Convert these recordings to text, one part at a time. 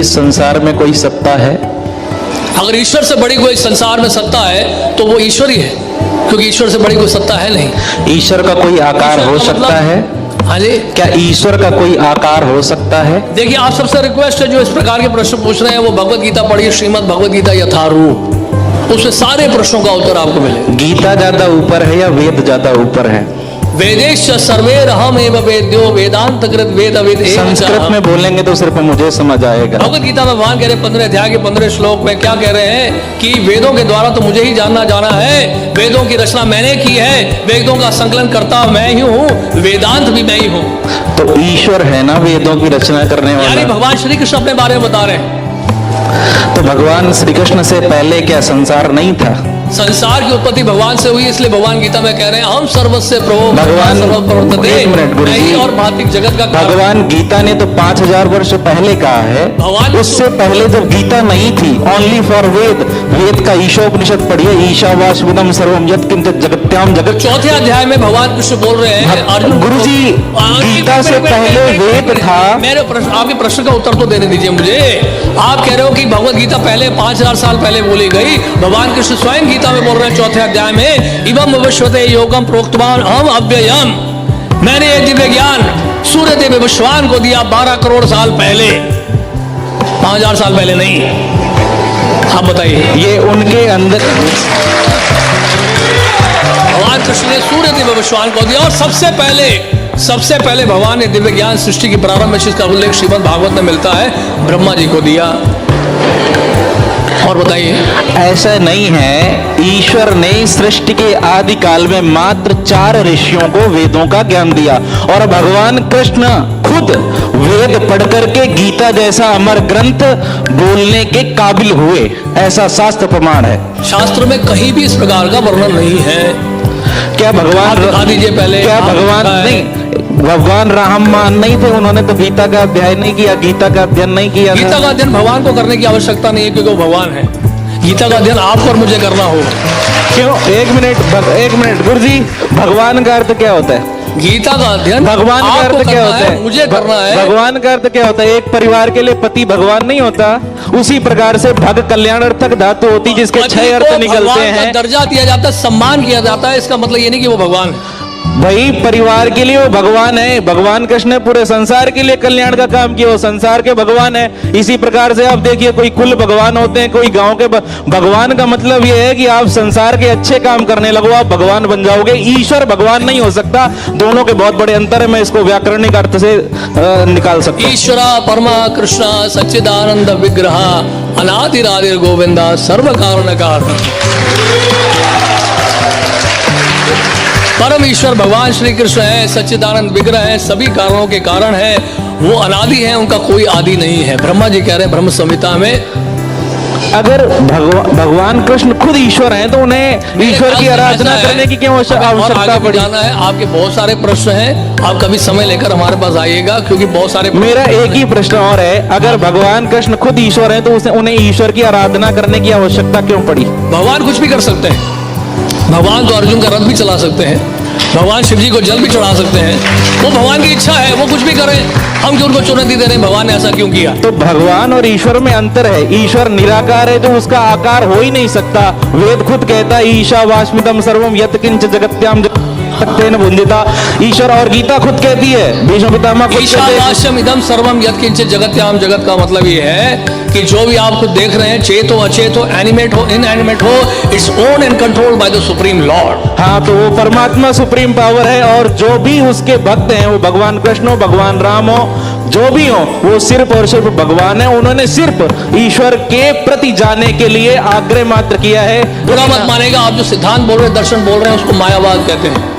इस संसार में कोई सत्ता है? अगर ईश्वर से बड़ी कोई संसार में सत्ता है तो वो ईश्वर ही है, क्योंकि ईश्वर से बड़ी कोई सत्ता है नहीं। ईश्वर का कोई आकार हो सकता है? हाँ जी, क्या ईश्वर का कोई आकार हो सकता है? देखिए, आप सबसे रिक्वेस्ट है जो इस प्रकार के प्रश्न पूछ रहे हैं वो भगवत गीता पढ़िए, श्रीमद् भगवत गीता यथारूप, उसमें सारे प्रश्नों का उत्तर आपको मिलेगा। गीता ज्यादा ऊपर है या वेद ज्यादा ऊपर है? वेदेश सर्वेरहम एव वेद्यो वेदांत कृत वेद वेद। संस्कृत में बोलेंगे तो सिर्फ मुझे समझ आएगा। भगवत गीता में भगवान कह रहे 15 अध्याय के 15 श्लोक में क्या कह रहे हैं कि वेदों के द्वारा तो मुझे ही जाना है, वेदों की रचना मैंने की है, वेदों का संकलन करता मैं ही हूँ, वेदांत भी मैं ही हूँ। तो ईश्वर है ना वेदों की रचना करने वाला? यानी भगवान श्री कृष्ण अपने बारे में बता रहे हैं। तो भगवान श्री कृष्ण से पहले क्या संसार नहीं था? संसार की उत्पत्ति भगवान से हुई, इसलिए भगवान गीता में कह रहे हैं हम सर्वस्य प्रभु भगवान। एक मिनट गुरुजी, और भौतिक जगत का भगवान गीता ने तो 5000 वर्ष पहले कहा है। भगवान उससे पहले जब गीता नहीं थी, ओनली फॉर वेद, वेद का ईशोपनिषद पढ़िए, ईशावास्यविदं सर्वम यत्किंच जगत्याम जगत। चौथे अध्याय में भगवान कृष्ण बोल रहे हैं अर्जुन गुरुजी, गीता से पहले वेद था। मेरे प्रश्न, आपके प्रश्न का उत्तर तो देने दीजिए मुझे। आप कह रहे हो कि भगवत गीता पहले 5000 साल पहले बोली गई, भगवान कृष्ण स्वयं गीता में बोल रहे हैं चौथे अध्याय में, इवम विश्वते योगम प्रोक्तवान अहम अव्ययम, मैंने ये दिव्य ज्ञान सूर्य देव विश्वान को दिया 12 करोड़ साल पहले, 5000 साल पहले नहीं। आप बताइए, ये उनके अंदर भगवान कृष्ण ने सूर्य देव विश्वान को दिया, और सबसे पहले भगवान ने दिव्य ज्ञान सृष्टि की प्रारंभ में, जिसका उल्लेख श्रीमद् भागवत में मिलता है, ब्रह्मा जी को दिया। और बताइए, ऐसा नहीं है, ईश्वर ने सृष्टि के आदि काल में मात्र 4 ऋषियों को वेदों का ज्ञान दिया, और भगवान कृष्ण खुद वेद पढ़ करके गीता जैसा अमर ग्रंथ बोलने के काबिल हुए, ऐसा शास्त्र प्रमाण है। शास्त्र में कहीं भी इस प्रकार का वर्णन नहीं है। क्या भगवान दिखा दीजिए पहले। क्या भगवान नहीं, भगवान राममान नहीं थे? उन्होंने तो गीता का अध्ययन नहीं किया, गीता का अध्ययन नहीं किया। गीता का अध्ययन भगवान को करने की आवश्यकता नहीं है, क्योंकि वो भगवान है। गीता का अध्ययन आपको और मुझे करना होगा। क्यों? एक मिनट गुरुजी, भगवान का अर्थ क्या होता है? गीता का अध्ययन भगवान का अर्थ क्या होता है? मुझे करना है। भगवान का अर्थ क्या होता है? एक परिवार के लिए पति भगवान नहीं होता? उसी प्रकार से भग कल्याणार्थक धातु होती, जिसके 6 अर्थ निकलते हैं। दर्जा दिया जाता है, सम्मान किया जाता है, इसका मतलब ये नहीं कि वो भगवान है। भाई, परिवार के लिए वो भगवान है। भगवान कृष्ण ने पूरे संसार के लिए कल्याण का काम किया, वो संसार के भगवान है। इसी प्रकार से आप देखिए, कोई कुल भगवान होते हैं, कोई गांव के भगवान का मतलब ये है कि आप संसार के अच्छे काम करने लगो, आप भगवान बन जाओगे। ईश्वर भगवान नहीं हो सकता। दोनों के बहुत बड़े अंतर है, मैं इसको व्याकरणिक अर्थ से निकाल सकता हूं। ईश्वरा परमा कृष्ण सच्चिदानंद विग्रह अनादिरादिर गोविंदा सर्व कारण कारण। परम ईश्वर भगवान श्री कृष्ण है, सच्चिदानंद विग्रह है, सभी कारणों के कारण है, वो अनादि है, उनका कोई आदि नहीं है। ब्रह्मा जी कह रहे हैं ब्रह्म संहिता में, अगर भगवान कृष्ण खुद ईश्वर हैं तो उन्हें ईश्वर की आराधना करने की क्यों आवश्यकता पड़ी? जाना है, आपके बहुत सारे प्रश्न हैं, आप कभी समय लेकर हमारे पास आइएगा, क्योंकि बहुत सारे। मेरा एक ही प्रश्न और है, अगर भगवान कृष्ण खुद ईश्वर हैं तो उन्हें ईश्वर की आराधना करने की आवश्यकता क्यों पड़ी? भगवान कुछ भी कर सकते हैं। भगवान तो अर्जुन का रथ भी चला सकते हैं, भगवान शिव जी को जल भी चढ़ा सकते हैं, वो भगवान की इच्छा है, वो कुछ भी करें। हम क्यों उनको चुनौती दे रहे हैं? भगवान ने ऐसा क्यों किया? तो भगवान और ईश्वर में अंतर है। ईश्वर निराकार है, जो उसका आकार हो ही नहीं सकता। वेद खुद कहता है ईशावास्मिदं सर्वम यत्किंच जगत्याम तेन बुंदिता। ईश्वर और गीता खुद कहती है, भीष्म पितामह खुद कहते हैं ईशावास्यम इदं सर्वम यत्किंचित जगत्याम। जगत का मतलब ये है कि जो भी आप खुद देख रहे हैं, चेत हो, अचेत हो, एनिमेट हो, इनएनिमेट हो, its own and controlled by the supreme Lord. हाँ, तो वो परमात्मा सुप्रीम पावर है, और जो भी उसके भक्त हैं, वो भगवान कृष्ण हो, भगवान राम हो, जो भी हो, वो सिर्फ और सिर्फ भगवान है। उन्होंने सिर्फ ईश्वर के प्रति जाने के लिए आग्रह मात्र किया है। बुरा मत मानेगा, आप जो सिद्धांत बोल रहे हैं, दर्शन बोल रहे हैं, उसको मायावाद कहते हैं।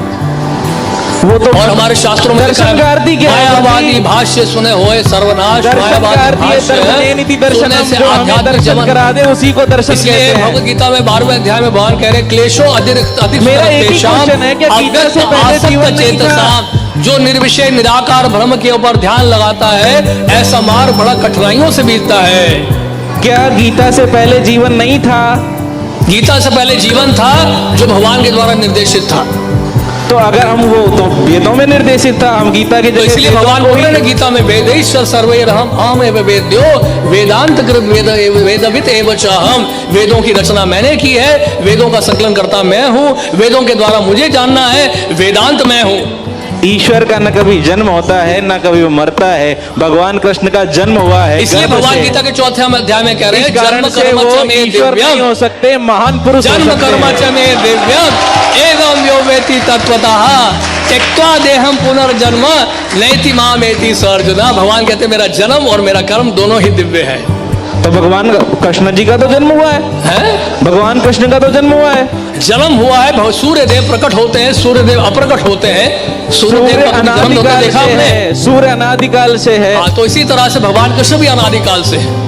वो तो और हमारे शास्त्रों में दर्शनकार्ती क्या है? मायावादी भाष्य सुने होए सर्वनाश। मायावादी दर्शन करा दे, उसी को दर्शन कहते हैं। भगवत गीता में 12वें अध्याय में भगवान कह रहे हैं क्लेशो अधिक। मेरा एक ही क्वेश्चन है, क्या गीता से पहले जीवन नहीं था? जो निर्विषय निराकार ब्रह्म के ऊपर ध्यान लगाता है, ऐसा मार्ग बड़ा कठिनाइयों से बीतता है। क्या गीता से पहले जीवन नहीं था? गीता से पहले जीवन था, जो भगवान के द्वारा निर्देशित था। तो अगर हम वो तो वेदों में निर्देशित था, हम गीता की तो जगह इसलिए वेदों भगवान को बोल ही- रहे हैं गीता में वेदेश्वर सर्वैरहम् अहम् एव वेद्यो वेदांत कृत वेदवित एव च अहम्। वेदों की रचना मैंने की है, वेदों का संकलन करता मैं हूँ, वेदों के द्वारा मुझे जानना है, वेदांत मैं हूँ। ईश्वर का न कभी जन्म होता है न कभी वो मरता है। भगवान कृष्ण का जन्म हुआ है इसलिए गर्भ भगवान से। गीता के 4th अध्याय में कह रहे इस हैं कारण जन्म से कर्म वो च मे ईश्वर नहीं दिव्यम हो सकते, महान पुरुष हो जन्म सकते कर्म हैं। च मे दिव्यम एवं यो वेति तत्वतः त्यक्त्वा देहम पुनर्जन्म नैति मामेति स अर्जुन। भगवान कहते हैं मेरा जन्म और मेरा कर्म दोनों ही दिव्य है। तो भगवान कृष्ण जी का तो जन्म हुआ है, हैं? भगवान कृष्ण का तो जन्म हुआ है। जन्म हुआ है, सूर्य देव प्रकट होते हैं, सूर्य देव अप्रकट होते हैं। सूर्य देव सूर्य का कभी जन्म होता अनादिकाल देखा से आपने? है, सूर्य अनादिकाल से है। हाँ, तो इसी तरह से भगवान कृष्ण भी अनादिकाल से है।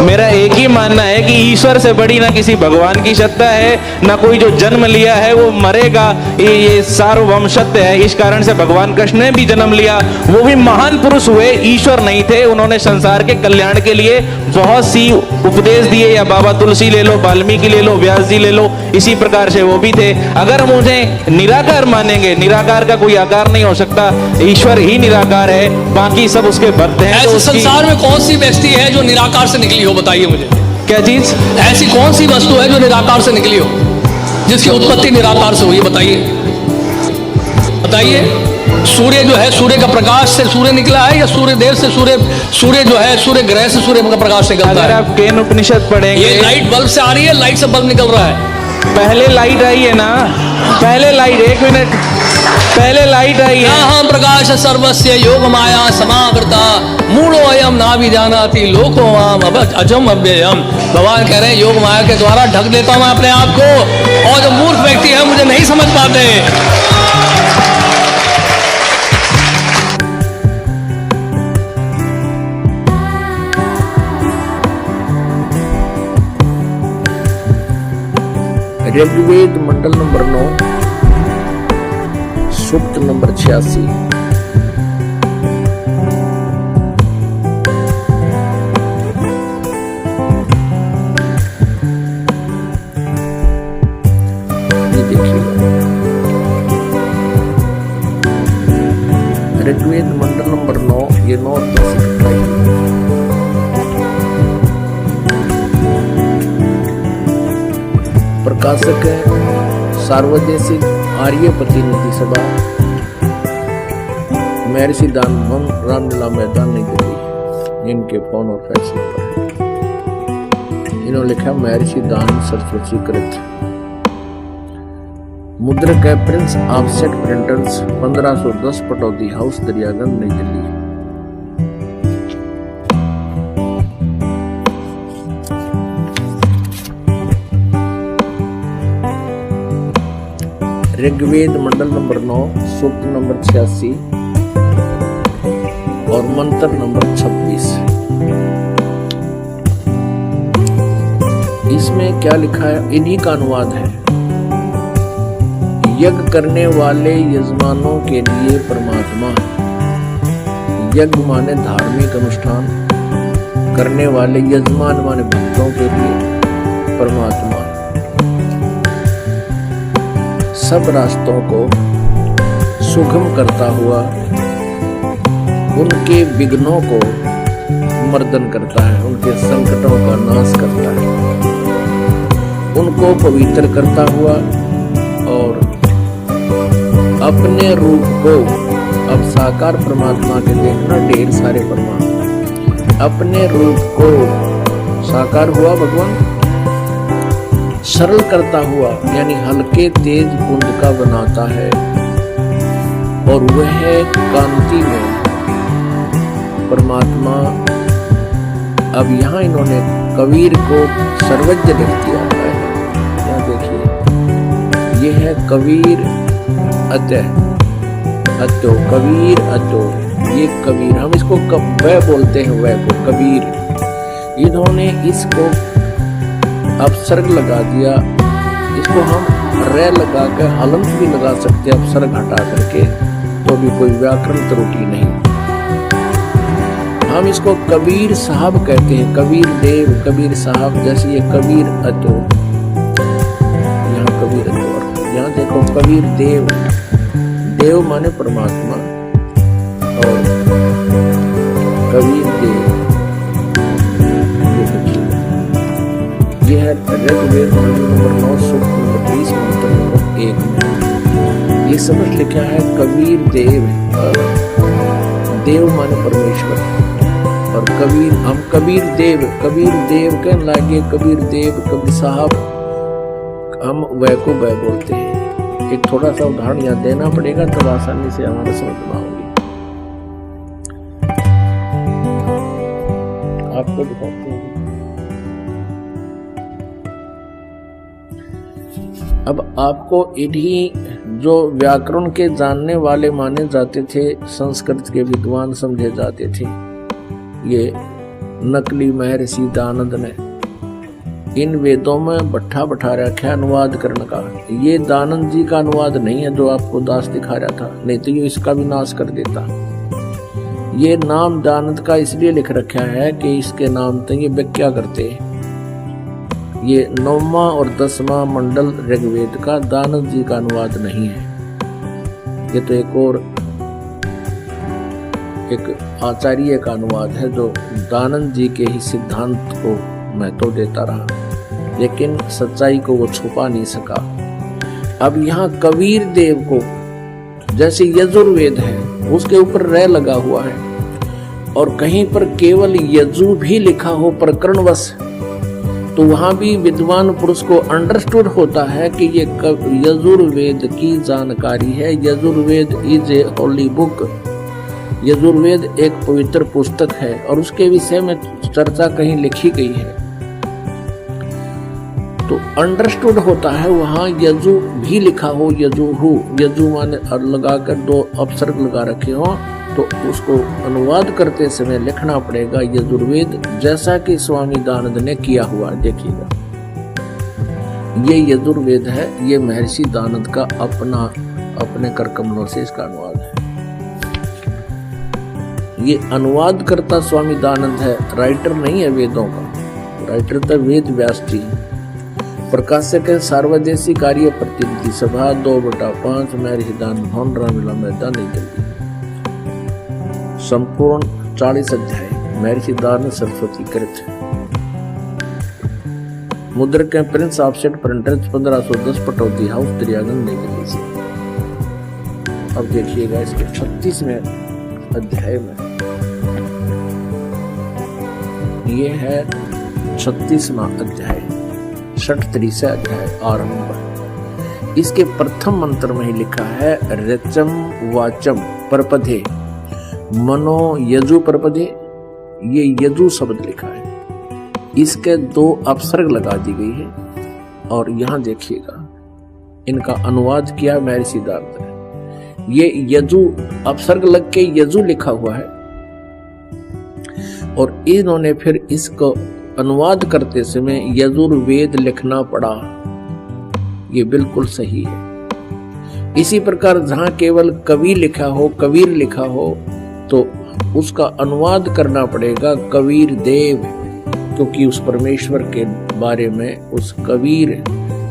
मेरा एक ही मानना है कि ईश्वर से बड़ी ना किसी भगवान की सत्ता है, ना कोई जो जन्म लिया है वो मरेगा। ये सार्वभौम सत्य है। इस कारण से भगवान कृष्ण ने भी जन्म लिया, वो भी महान पुरुष हुए, ईश्वर नहीं थे। उन्होंने संसार के कल्याण के लिए बहुत सी उपदेश दिए, या बाबा तुलसी ले लो, वाल्मीकि ले लो, व्यास जी ले लो, इसी प्रकार से वो भी थे। अगर हम उन्हें निराकार मानेंगे, निराकार का कोई आकार नहीं हो सकता, ईश्वर ही निराकार है, बाकी सब उसके भक्त हैं। तो ऐसे उसकी संसार में कौन सी व्यक्ति है जो निराकार से निकली हो, बताइए मुझे। क्या चीज? ऐसी कौन सी वस्तु है जो निराकार से निकली हो, जिसकी उत्पत्ति निराकार से हुई है? बताइए बताइए। सूर्य जो है, सूर्य का प्रकाश से सूर्य निकला है, या सूर्य देव से सूर्य जो है, सूर्य ग्रह से सूर्य का प्रकाश निकलता अगर है? आप केन उपनिषद पढ़ेंगे, ये लाइट बल्ब से आ रही है, लाइट से बल्ब निकल रहा है। पहले लाइट आई है ना, पहले लाइट, एक मिनट, पहले लाइट आई है। यहाँ प्रकाश सर्वस्य योग माया समावृता मूढ़ो अयम ना भी जानाति लोको माम अजम अव्ययम। भगवान कह रहे हैं योग माया के द्वारा ढक देता हूं मैं अपने आप को, और जो मूर्ख व्यक्ति है मुझे नहीं समझ पाते। ऋग्वेद मंडल नंबर 9 सूक्त नंबर 86। ये देखिएगा, ऋग्वेद मंडल नंबर 9, ये 9 और 10 इकट्ठा ही है। प्रकाशक है सार्वदेशिक आर्य प्रतिनिधि सभा, महर्षि दान भवन, रामलीला मैदान, नई दिल्ली। इनके फोन और फैक्स नंबर, इन्होंने लिखा महर्षि दान सरस्वती कृत। मुद्रक है Prince offset printers, 1510 Pataudi house, Daryaganj, नई दिल्ली। ऋग्वेद मंडल नंबर 9 सूक्त नंबर 86 और मंत्र नंबर 26। इसमें क्या लिखा है, इन्हीं का अनुवाद है। यज्ञ करने वाले यजमानों के लिए परमात्मा, यज्ञ माने धार्मिक अनुष्ठान करने वाले, यजमान माने भक्तों के लिए परमात्मा सब रास्तों को सुगम करता हुआ उनके विघ्नों को मर्दन करता है, उनके संकटों का नाश करता है, उनको पवित्र करता हुआ, और अपने रूप को, अब साकार परमात्मा के देखना ढेर सारे परमात्मा, अपने रूप को साकार हुआ भगवान सरल करता हुआ, यानी हल्के तेज कुंद का बनाता है, और वह कांति में परमात्मा। अब यहाँ इन्होंने कबीर को सर्वज्ञ लिख दिया है। यहाँ देखिए, ये है कबीर अतो, कबीर अतो, ये कबीर, हम इसको वह बोलते हैं, वह को कबीर। इन्होंने इसको अपसर्ग लगा दिया, इसको हम रे लगा कर हलंत भी लगा सकते हैं, अपसर्ग हटा करके, तो भी कोई व्याकरण त्रुटि नहीं। हम इसको कबीर साहब कहते हैं, कबीर देव, कबीर साहब, जैसे ये कबीर अतो, यहाँ कबीर देखो कबीर देव, देव माने परमात्मा और कबीर देव, ये है ऋग्वेद मंडल नंबर 9 सूक्त नंबर 20 मंत्र नंबर 1 में ये समझ लिखा है कबीर देव। देव माने परमेश्वर और कबीर, हम कबीर देव कहने लगे, कबीर देव, कबीर साहब, हम वह को वह बोलते हैं। एक थोड़ा सा उदाहरण यहाँ देना पड़ेगा तब आसानी से हमारा समझ में आएगी। आपको दिखाते हैं। अब आपको इन्हीं जो व्याकरण के जानने वाले माने जाते थे, संस्कृत के विद्वान समझे जाते थे, ये नकली महर्षि दानंद ने इन वेदों में बैठा रखा अनुवाद करने का। ये दानंद जी का अनुवाद नहीं है जो आपको दास दिखा रहा था, नहीं तो ये इसका भी नाश कर देता। ये नाम दानंद का इसलिए लिख रखा है कि इसके नाम तो ये व्याख्या करते। ये 9वां और 10वां मंडल ऋग्वेद का दानंद जी का अनुवाद नहीं है। ये तो एक आचार्य का अनुवाद है जो दानंद जी के ही सिद्धांत को महत्व देता रहा, लेकिन सच्चाई को वो छुपा नहीं सका। अब यहाँ कबीर देव को, जैसे यजुर्वेद है उसके ऊपर र लगा हुआ है और कहीं पर केवल यजु भी लिखा हो प्रकरणवश, तो वहां भी विद्वान पुरुष को अंडरस्टूड होता है कि ये यजुर्वेद की जानकारी है। Yajurveda is a Holi book, Yajurveda एक पवित्र पुस्तक है और उसके विषय में चर्चा कहीं लिखी गई है, तो अंडरस्टूड होता है। वहां यजु भी लिखा हो, यजुहु, यजु माने लगाकर 2 अपसर्ग लगा रखे हो, तो उसको अनुवाद करते समय लिखना पड़ेगा यजुर्वेद, जैसा कि स्वामी दानंद ने किया हुआ। देखिएगा ये यजुर्वेद है, ये महर्षि दानंद का अपने कर कमलों से इसका अनुवाद है। ये अनुवाद करता स्वामी दानंद है, राइटर नहीं है वेदों का। राइटर तो वेद व्यास जी। प्रकाशक है सार्वदेशी कार्य प्रतिनिधि सभा 2/5 महर्षि दानंद भवन रामलीला मैदान नई दिल्ली। संपूर्ण 40 अध्याय महर्षि दानंद सरस्वती कृत। मुद्रक Prince offset printers 1510 Pataudi house Daryaganj नई दिल्ली से। अब देखिएगा इसके 36वें अध्याय में, ये है 36वां अध्याय, 36 अध्याय आरंभ। इसके प्रथम मंत्र में ही लिखा है रचम वाचम परपधे मनो यजु परपधे। ये यजु शब्द लिखा है, इसके 2 अपसर्ग लगा दी गई है और यहां देखिएगा इनका अनुवाद किया महर्षि दानंद ने। ये यजु अपसर्ग लग के यजु लिखा हुआ है और इन्होंने फिर इसको अनुवाद करते समय यजुर्वेद लिखना पड़ा। ये बिल्कुल सही है। इसी प्रकार जहां केवल कवि लिखा हो, कबीर लिखा हो, तो उसका अनुवाद करना पड़ेगा कबीर देव, क्योंकि उस परमेश्वर के बारे में, उस कबीर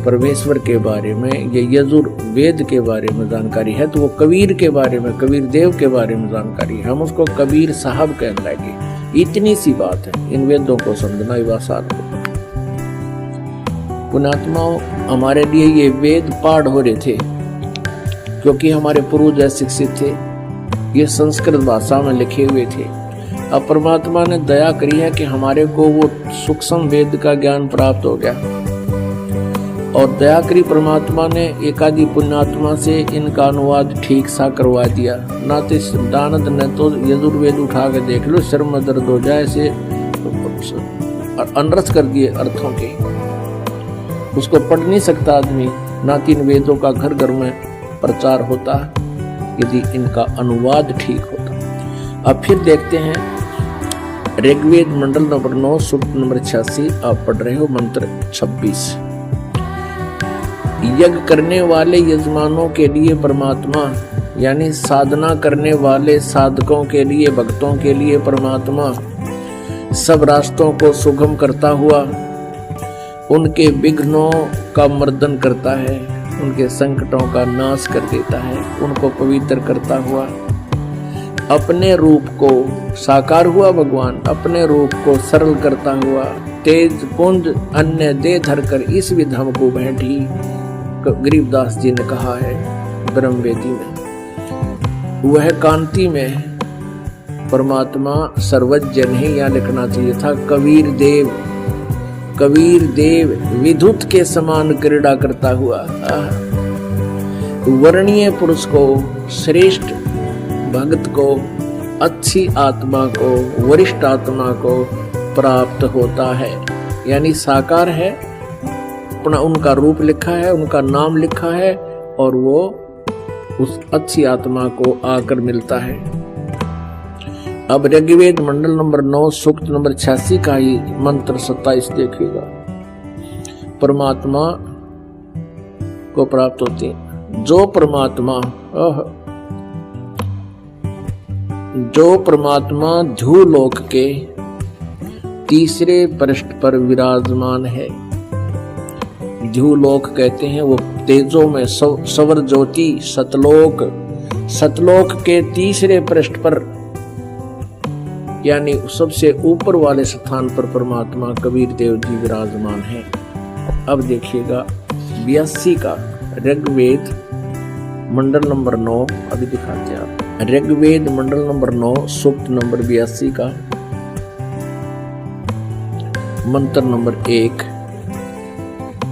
परमेश्वर के बारे में, ये यजुर्वेद के बारे में जानकारी है, तो वो कबीर के बारे में, कबीर देव के बारे में जानकारी है। हम उसको कबीर साहब कहने लगे। इतनी सी बात है, इन वेदों को समझना ही आसान होगा। पुण्यात्माओं, हमारे लिए ये वेद पाठ हो रहे थे क्योंकि हमारे पूर्वज शिक्षित थे, ये संस्कृत भाषा में लिखे हुए थे। अब परमात्मा ने दया करी है कि हमारे को वो सूक्ष्म वेद का ज्ञान प्राप्त हो गया और दया करी परमात्मा ने एकादी पुण्यात्मा से इनका अनुवाद ठीक सा करवा दिया। नाते दानंद ने तो यजुर्वेद उठा के देख लो, सिर में दर्द हो जाए से अनर्थ कर दिए अर्थों के, उसको पढ़ नहीं सकता आदमी। ना 3 वेदों का घर घर में प्रचार होता यदि इनका अनुवाद ठीक होता। अब फिर देखते हैं ऋग्वेद मंडल नंबर 9 सूक्त नंबर 86, आप पढ़ रहे हो मंत्र 26। यज्ञ करने वाले यजमानों के लिए परमात्मा, यानी साधना करने वाले साधकों के लिए, भक्तों के लिए परमात्मा सब रास्तों को सुगम करता हुआ उनके विघ्नों का मर्दन करता है। उनके संकटों का नाश कर देता है, उनको पवित्र करता हुआ अपने रूप को साकार हुआ भगवान, अपने रूप को सरल करता हुआ तेज पुंज अन्य दे धरकर इस विधम को बैठी, गरीबदास जी ने कहा है ब्रह्मवेदी में। वह कांति में परमात्मा सर्वज्ञ नहीं, यहाँ लिखना चाहिए था कबीर देव विद्युत के समान क्रीड़ा करता हुआ वर्णीय पुरुष को, श्रेष्ठ भक्त को, अच्छी आत्मा को, वरिष्ठ आत्मा को प्राप्त होता है। यानी साकार है, अपना उनका रूप लिखा है, उनका नाम लिखा है और वो उस अच्छी आत्मा को आकर मिलता है। अब ऋग्वेद मंडल नंबर 9 सूक्त नंबर 86 का ही मंत्र 27 देखिएगा। परमात्मा को प्राप्त होते हैं जो परमात्मा ध्रुवलोक के तीसरे पृष्ठ पर विराजमान है। ध्रुवलोक कहते हैं वो तेजों में सवर ज्योति सतलोक के तीसरे पृष्ठ पर, यानी सबसे ऊपर वाले स्थान पर परमात्मा कबीर देव जी विराजमान है। अब देखिएगा 82 का ऋग्वेद मंडल नंबर 9, अभी दिखाते हैं आप। ऋग्वेद मंडल नंबर 9 सूक्त नंबर 82 का मंत्र नंबर 1।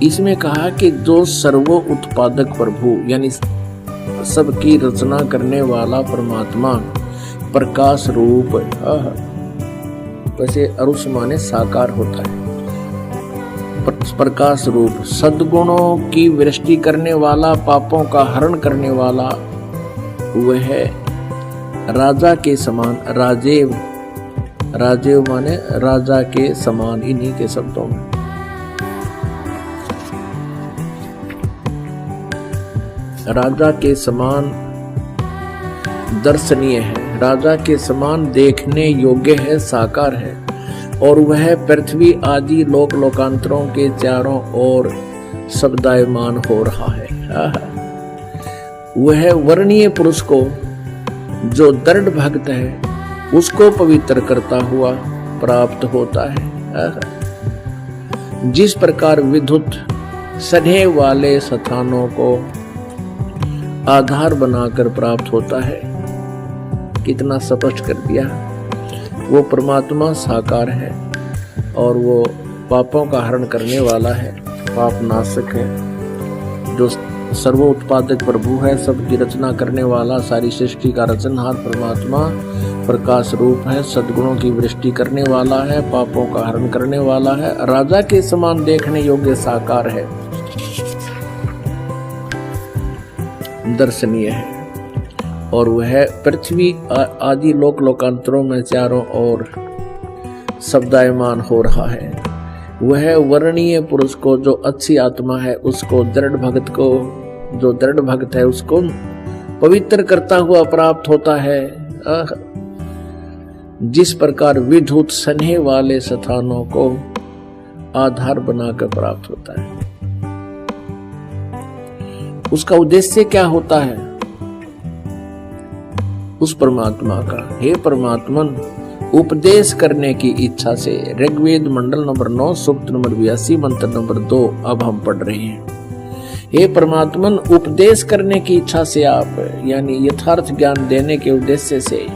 इसमें कहा कि जो सर्वो उत्पादक प्रभु, यानी सबकी रचना करने वाला परमात्मा प्रकाश रूप, वैसे अरुष माने साकार होता है, प्रकाश रूप सद्गुणों की वृष्टि करने वाला, पापों का हरण करने वाला, वह राजा के समान, राजेव माने राजा के समान, इन्हीं के शब्दों में राजा के समान दर्शनीय है, राजा के समान देखने योग्य है, साकार है। और वह पृथ्वी आदि लोक लोकांतरों के चारों ओर शब्दायमान हो रहा है। वह वर्णीय पुरुष को, जो दृढ़ भक्त है, उसको पवित्र करता हुआ प्राप्त होता है। जिस प्रकार विद्युत सने वाले स्थानों को आधार बनाकर प्राप्त होता है, कितना स्पष्ट कर दिया। वो परमात्मा साकार है और वो पापों का हरण करने वाला है, पाप नाशक है, जो सर्वोत्पादक प्रभु है, सबकी रचना करने वाला, सारी सृष्टि का रचनहार परमात्मा प्रकाश रूप है, सद्गुणों की वृष्टि करने वाला है, पापों का हरण करने वाला है, राजा के समान देखने योग्य साकार है, दर्शनीय है। और वह पृथ्वी आदि लोक लोकांतरों में चारों ओर शब्दायमान हो रहा है। वह वर्णीय पुरुष को, जो अच्छी आत्मा है, उसको दृढ़ भक्त को, जो दृढ़ भक्त है, उसको पवित्र करता हुआ प्राप्त होता है। जिस प्रकार विद्युत सने वाले स्थानों को आधार बनाकर प्राप्त होता है। उसका उद्देश्य क्या होता है उस परमात्मा का? हे परमात्मन, उपदेश करने की इच्छा से। ऋग्वेद मंडल नंबर 9 सूक्त नंबर 82 मंत्र नंबर 2 अब हम पढ़ रहे हैं। हे परमात्मन, उपदेश करने की इच्छा से आप, यानी यथार्थ ज्ञान देने के उद्देश्य से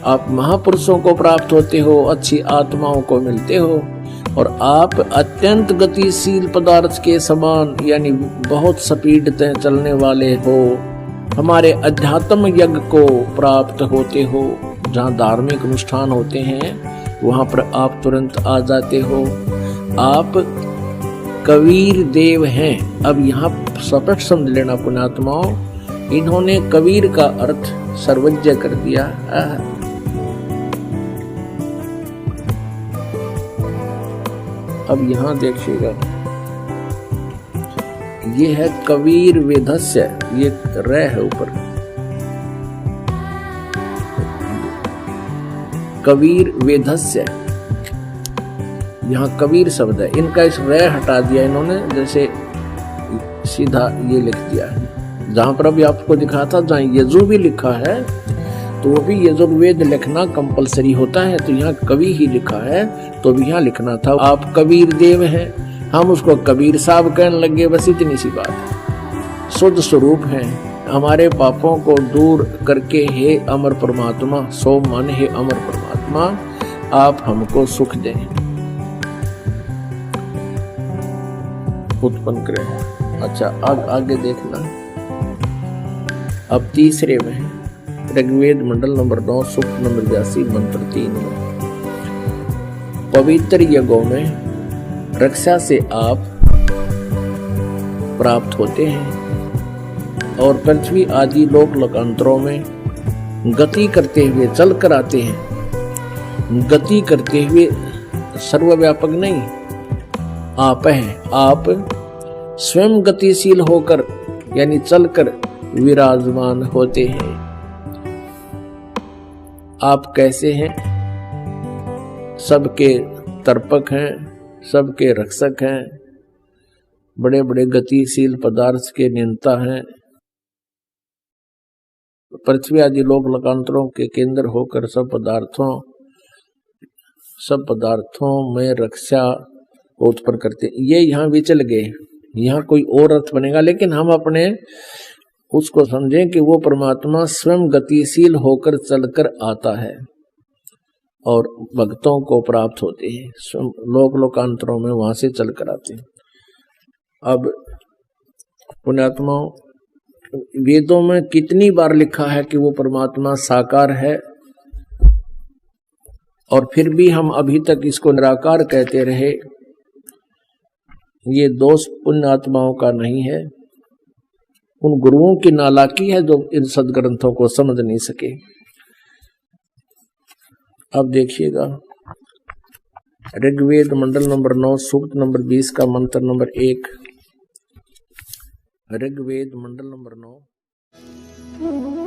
आप महापुरुषों को प्राप्त होते हो, अच्छी आत्माओं को मिलते हो, और आप अत्यंत गतिशील पदार्थ के समान, यानी बहुत स्पीड से चलने वाले हो, हमारे अध्यात्म यज्ञ को प्राप्त होते हो। जहाँ धार्मिक अनुष्ठान होते हैं वहां पर आप तुरंत आ जाते हो। आप कबीर देव हैं। अब यहाँ स्पष्ट समझ लेना पुण्यात्माओं, इन्होंने कबीर का अर्थ सर्वज्ञ कर दिया। अब यहाँ देखिएगा, ये है कबीर वेदस्य, ये रे है ऊपर, कबीर वेदस्य, यहाँ कबीर शब्द है, इनका इस रे हटा दिया इन्होंने, जैसे सीधा ये लिख दिया है। जहां पर अभी आपको दिखा था, जहां यजु भी लिखा है तो वो भी यजुर्वेद लिखना कंपलसरी होता है, तो यहाँ कवि ही लिखा है तो भी यहाँ लिखना था। आप कबीर देव हैं, हम उसको कबीर साहब कहने लगे, बस इतनी सी बात है। शुद्ध स्वरूप है, हमारे पापों को दूर करके हे अमर परमात्मा, सो मन हे अमर परमात्मा आप हमको सुख दें, उत्पन्न करें। अच्छा अब आगे देखना, अब तीसरे में ऋग्वेद मंडल नंबर 9 सूक्त नंबर 82 मंत्र 3 में, पवित्र यज्ञों में रक्षा से आप प्राप्त होते हैं और पृथ्वी आदि लोक लोकांतरों में गति करते हुए चल कर आते हैं। गति करते हुए सर्वव्यापक नहीं, आप हैं, आप स्वयं गतिशील होकर यानी चलकर विराजमान होते हैं। आप कैसे हैं? सबके तर्पक हैं, सबके रक्षक हैं, बड़े बड़े गतिशील पदार्थ के नियंता हैं, पृथ्वी आदि लोक लोकांतरों के केंद्र होकर सब पदार्थों में रक्षा उत्पन्न करते। ये यहाँ विचल गए, यहाँ कोई और अर्थ बनेगा, लेकिन हम अपने उसको समझें कि वो परमात्मा स्वयं गतिशील होकर चलकर आता है और भक्तों को प्राप्त होते हैं, लोक लोकांतरों में वहां से चलकर आते हैं। अब पुण्यात्मा, वेदों में कितनी बार लिखा है कि वो परमात्मा साकार है और फिर भी हम अभी तक इसको निराकार कहते रहे। ये दोष पुण्यात्माओं का नहीं है, उन गुरुओं की नालायकी है जो इन सदग्रंथों को समझ नहीं सके। अब देखिएगा ऋग्वेद मंडल नंबर 9 सूक्त नंबर 20 का मंत्र नंबर 1। ऋग्वेद मंडल नंबर 9